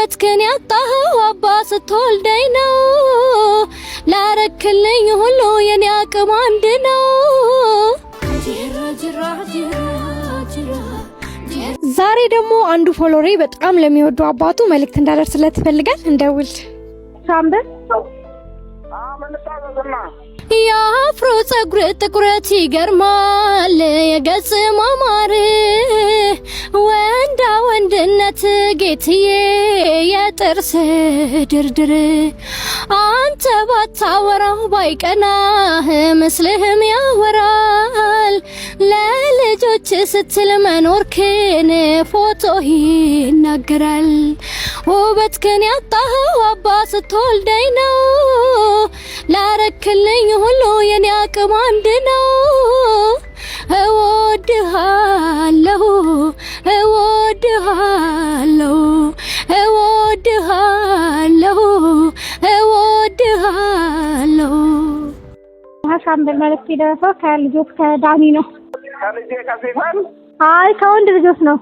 በትከን ያጣኸው አባ ስትወልደኝ ነው ላረክልኝ ሁሉ የኔ አቅም አንድ ነው። ዛሬ ደግሞ አንዱ ፎሎሬ በጣም ለሚወዱ አባቱ መልእክት እንዳደርስለት ፈልጋል። እንደውል ሳምበል የአፍሮ ጸጉር ጥቁረት ይገርማል የገጽ ማማር ወንዳ ወንድነት ጌትዬ የጥርስ ድርድር አንተ ባታወራው ባይቀናህ ምስልህም ያወራል ለልጆች ስትል መኖርክን ፎቶ ይናገራል። ውበትክን ያጣኸው አባ ስትወልደኝ ነው ላረክልኝ ሁሉ የኔ አቅም አንድ ነው። እወድሃለሁ እወድሃለሁ እወድሃለሁ እወድሃለሁ። ሳምበል መልእክት የደረሰው ከልጆች ከዳኒ ነው። ከልጄ ከሲፈን አይ ከወንድ ልጆች ነው።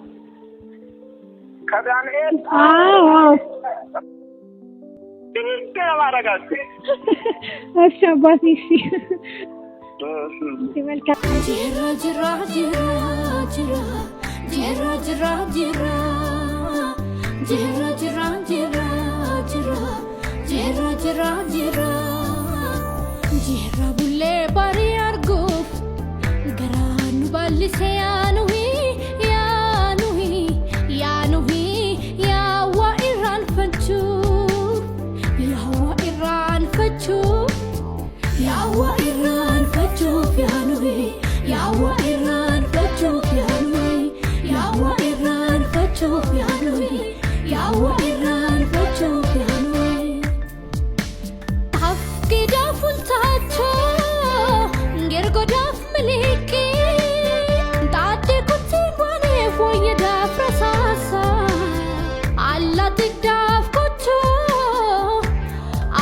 ከዳንኤል አዎ እሺ አባቴ እሺ መልካም ጅራ ጅራ ጅራ ጅራ ጅራ ጅራ ጅራ ጅራ ጅራ ጅራ ጅራ ጅራ ጅራ ጅራ ጅራ ቡሌ ባሪ አርጉፍ ገራኑ ባልሴ ያኑሂ ያኑሂ ያኑሂ ያዋ ኢራን ፈንቹ ያዋ ኢራን ፈንቹ ያዋ ኢራን ፈንቹ ያኑሂ ያዋ ኢራን ፈንቹ ያኑሂ ያዋ ኢራን ፈንቹ ያኑሂ ያዋ ኢራን ፈንቹ ያኑሂ አፍቂዳ ፉልታቾ ገርጎዳፍ ምልኪ ዳዴ ኩቲ ዋኔ ፎየዳ ፍረሳሳ አላት ዳፍ ኮቾ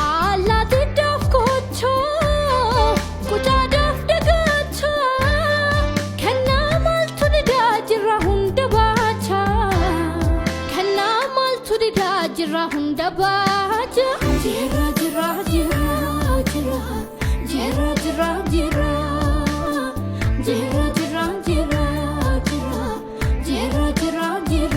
አላት ዳፍ ኮቾ ኩታ ዳፍ ደጋቻ ከና ማልቱ ዲዳ ጅራ ሁንደ ባቻ ከና ማልቱ ዲዳ ጅራ ሁንደ ባቻ ጅራ ጅራ ጅራ ጅራ ጅራ ጅራ ጅራ ጅራ ጅራ ጅራ ጅራ ጅራ ጅራ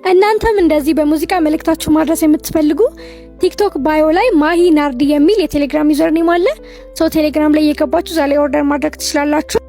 እናንተም እንደዚህ በሙዚቃ መልእክታችሁ ማድረስ የምትፈልጉ ቲክቶክ ባዮ ላይ ማሂ ናርዲ የሚል የቴሌግራም ዩዘር ኔም አለ። ቴሌግራም ላይ እየገባችሁ ዛሬ ኦርደር ማድረግ ትችላላችሁ።